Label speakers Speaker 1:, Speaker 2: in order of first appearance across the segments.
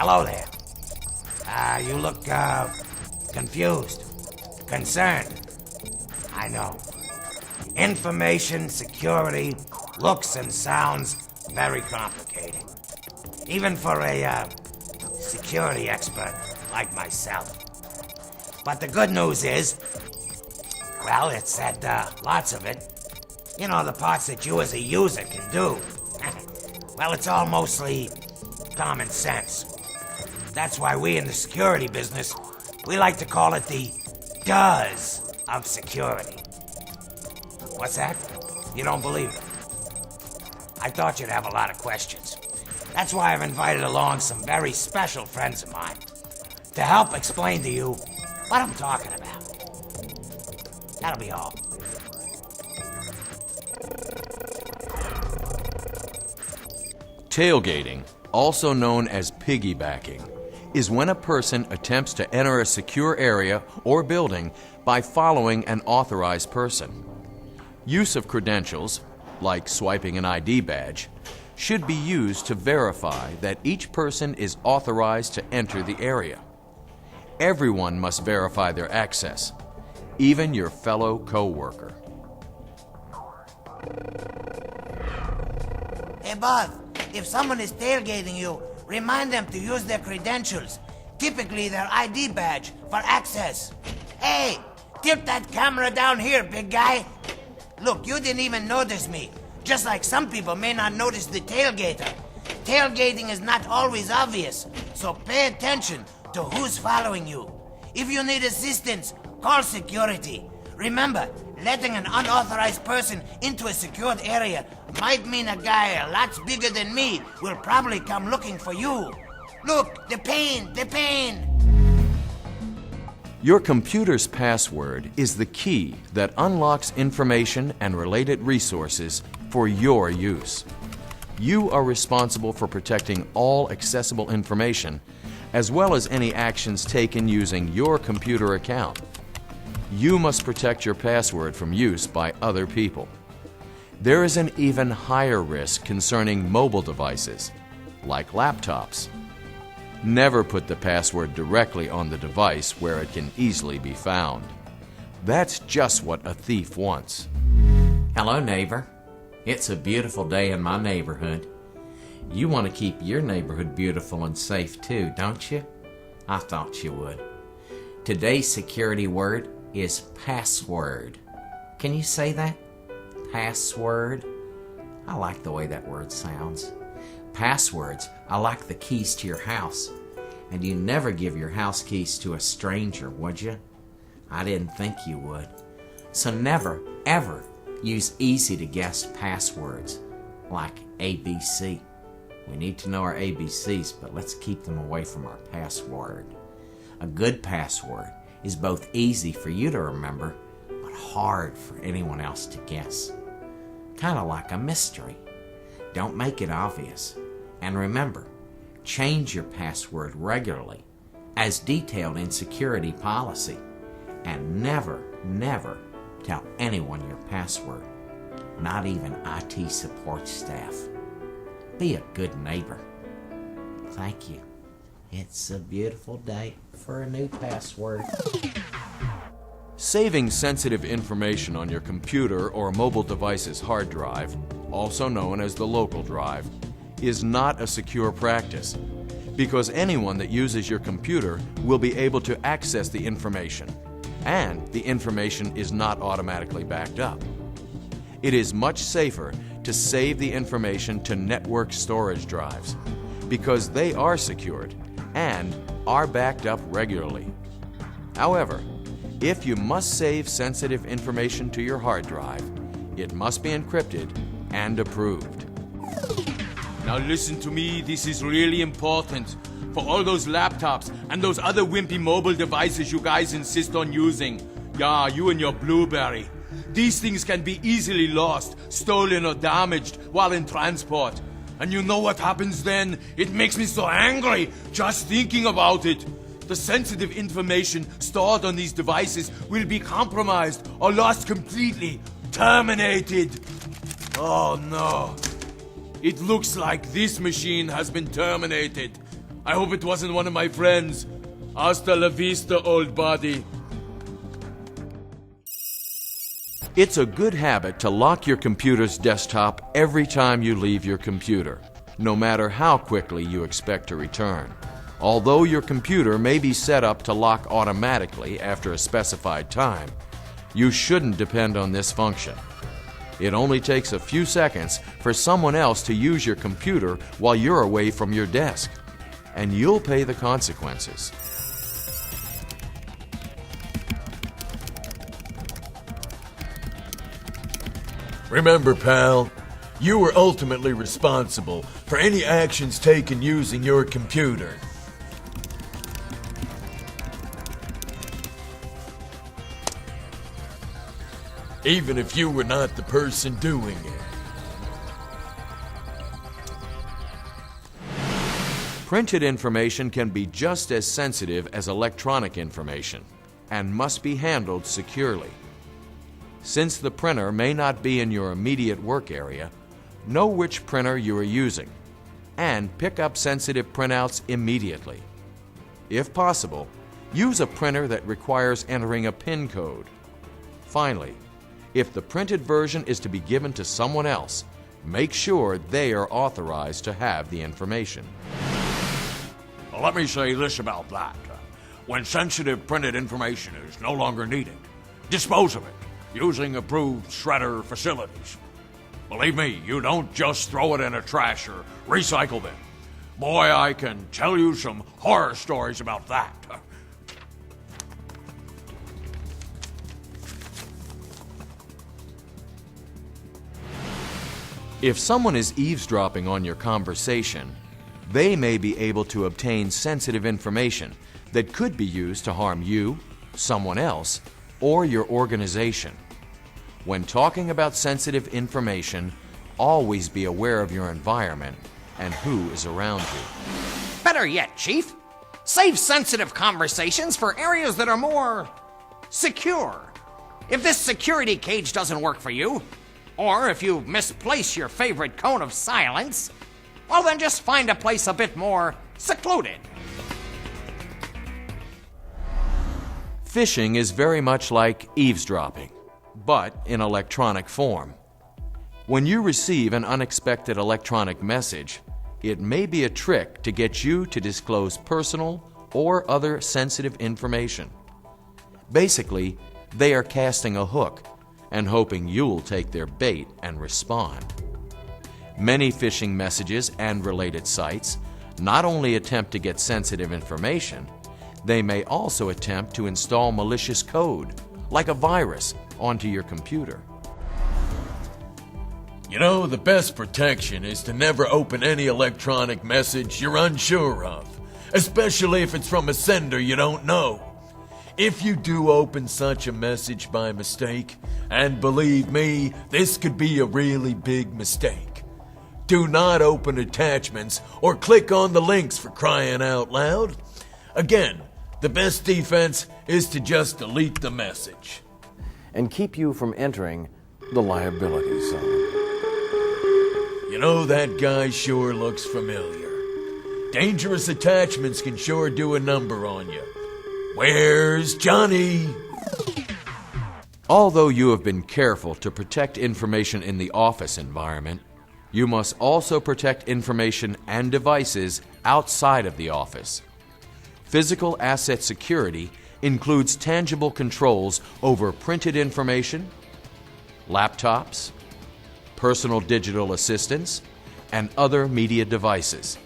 Speaker 1: Hello there. You look, confused. Concerned. I know. Information security looks and sounds very complicated. Even for a, security expert like myself. But the good news is, well, it's that, lots of it, you know, the parts that you as a user can do. Well, it's all mostly common sense. That's why we in the security business, we like to call it the does of security. What's that? You don't believe it? I thought you'd have a lot of questions. That's why I've invited along some very special friends of mine to help explain to you what I'm talking about. That'll be all.
Speaker 2: Tailgating, also known as piggybacking, is when a person attempts to enter a secure area or building by following an authorized person. Use of credentials, like swiping an ID badge, should be used to verify that each person is authorized to enter the area. Everyone must verify their access, even your fellow co-worker.
Speaker 1: Hey, boss, if someone is tailgating you, remind them to use their credentials, typically their ID badge, for access. Hey, tip that camera down here, big guy. Look, you didn't even notice me, just like some people may not notice the tailgater. Tailgating is not always obvious, so pay attention to who's following you. If you need assistance, call security. Remember, letting an unauthorized person into a secured area might mean a guy a lot bigger than me will probably come looking for you. Look, the pain, the pain!
Speaker 2: Your computer's password is the key that unlocks information and related resources for your use. You are responsible for protecting all accessible information, as well as any actions taken using your computer account. You must protect your password from use by other people. There is an even higher risk concerning mobile devices, like laptops. Never put the password directly on the device where it can easily be found. That's just what a thief wants.
Speaker 3: Hello, neighbor. It's a beautiful day in my neighborhood. You want to keep your neighborhood beautiful and safe too, don't you? I thought you would. Today's security word is password. Can you say that? Password? I like the way that word sounds. Passwords are like the keys to your house. And you never give your house keys to a stranger, would you? I didn't think you would. So never, ever use easy-to-guess passwords like ABC. We need to know our ABCs, but let's keep them away from our password. A good password is both easy for you to remember, but hard for anyone else to guess. Kind of like a mystery. Don't make it obvious. And remember, change your password regularly, as detailed in security policy. And never, never tell anyone your password, not even IT support staff. Be a good neighbor. Thank you. It's a beautiful day for a new password.
Speaker 2: Saving sensitive information on your computer or mobile device's hard drive, also known as the local drive, is not a secure practice, because anyone that uses your computer will be able to access the information, and the information is not automatically backed up. It is much safer to save the information to network storage drives, because they are secured and are backed up regularly. However, if you must save sensitive information to your hard drive, it must be encrypted and approved.
Speaker 4: Now listen to me, this is really important. For all those laptops and those other wimpy mobile devices you guys insist on using. Yeah, you and your Blueberry. These things can be easily lost, stolen or damaged while in transport. And you know what happens then? It makes me so angry just thinking about it. The sensitive information stored on these devices will be compromised or lost completely, terminated. Oh no. It looks like this machine has been terminated. I hope it wasn't one of my friends. Hasta la vista, old body.
Speaker 2: It's a good habit to lock your computer's desktop every time you leave your computer, no matter how quickly you expect to return. Although your computer may be set up to lock automatically after a specified time, you shouldn't depend on this function. It only takes a few seconds for someone else to use your computer while you're away from your desk, and you'll pay the consequences.
Speaker 5: Remember, pal, you are ultimately responsible for any actions taken using your computer. Even if you were not the person doing it.
Speaker 2: Printed information can be just as sensitive as electronic information and must be handled securely. Since the printer may not be in your immediate work area, know which printer you are using and pick up sensitive printouts immediately. If possible, use a printer that requires entering a PIN code. Finally, if the printed version is to be given to someone else, make sure they are authorized to have the information.
Speaker 6: Well, let me say this about that. When sensitive printed information is no longer needed, dispose of it using approved shredder facilities. Believe me, you don't just throw it in a trash or recycle bin. Boy, I can tell you some horror stories about that.
Speaker 2: If someone is eavesdropping on your conversation, they may be able to obtain sensitive information that could be used to harm you, someone else, or your organization. When talking about sensitive information, always be aware of your environment and who is around you.
Speaker 7: Better yet, Chief, save sensitive conversations for areas that are more secure. If this security cage doesn't work for you, or if you misplace your favorite cone of silence, well then just find a place a bit more secluded.
Speaker 2: Phishing is very much like eavesdropping, but in electronic form. When you receive an unexpected electronic message, it may be a trick to get you to disclose personal or other sensitive information. Basically, they are casting a hook and hoping you'll take their bait and respond. Many phishing messages and related sites not only attempt to get sensitive information, they may also attempt to install malicious code, like a virus, onto your computer.
Speaker 5: You know, the best protection is to never open any electronic message you're unsure of, especially if it's from a sender you don't know. If you do open such a message by mistake, and believe me, this could be a really big mistake, do not open attachments or click on the links, for crying out loud. Again, the best defense is to just delete the message.
Speaker 8: And keep you from entering the liability zone.
Speaker 5: You know, that guy sure looks familiar. Dangerous attachments can sure do a number on you. Where's Johnny?
Speaker 2: Although you have been careful to protect information in the office environment, you must also protect information and devices outside of the office. Physical asset security includes tangible controls over printed information, laptops, personal digital assistants, and other media devices.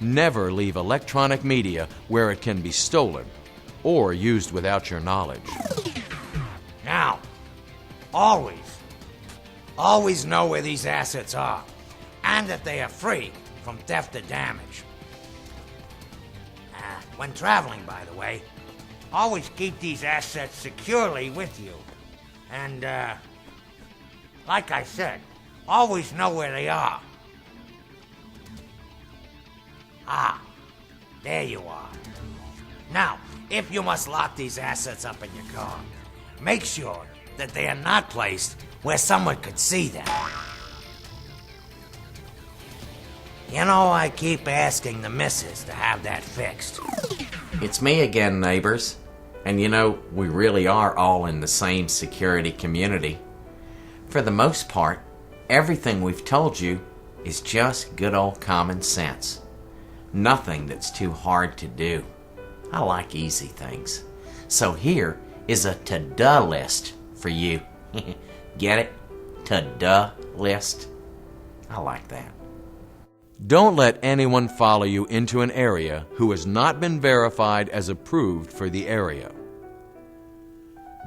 Speaker 2: Never leave electronic media where it can be stolen or used without your knowledge.
Speaker 1: Now, always know where these assets are, and that they are free from theft or damage. When traveling, by the way, always keep these assets securely with you. And, like I said, always know where they are. Ah, there you are. Now, if you must lock these assets up in your car, make sure that they are not placed where someone could see them. You know, I keep asking the missus to have that fixed.
Speaker 3: It's me again, neighbors. And you know, we really are all in the same security community. For the most part, everything we've told you is just good old common sense. Nothing that's too hard to do. I like easy things. So here is a to-do list for you. Get it? To-do list. I like that.
Speaker 2: Don't let anyone follow you into an area who has not been verified as approved for the area.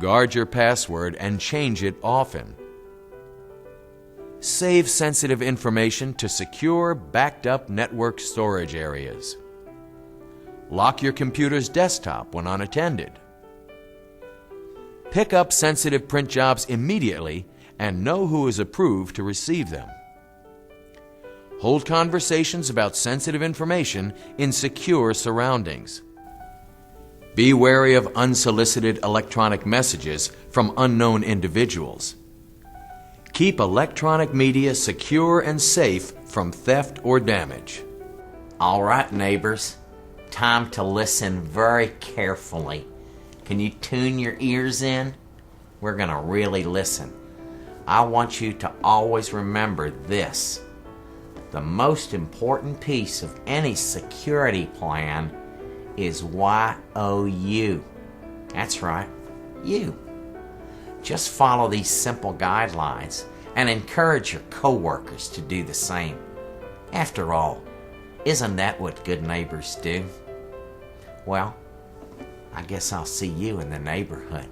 Speaker 2: Guard your password and change it often. Save sensitive information to secure, backed-up network storage areas. Lock your computer's desktop when unattended. Pick up sensitive print jobs immediately and know who is approved to receive them. Hold conversations about sensitive information in secure surroundings. Be wary of unsolicited electronic messages from unknown individuals. Keep electronic media secure and safe from theft or damage.
Speaker 3: All right, neighbors. Time to listen very carefully. Can you tune your ears in? We're going to really listen. I want you to always remember this. The most important piece of any security plan is YOU. That's right, you. Just follow these simple guidelines and encourage your coworkers to do the same. After all, isn't that what good neighbors do? Well, I guess I'll see you in the neighborhood.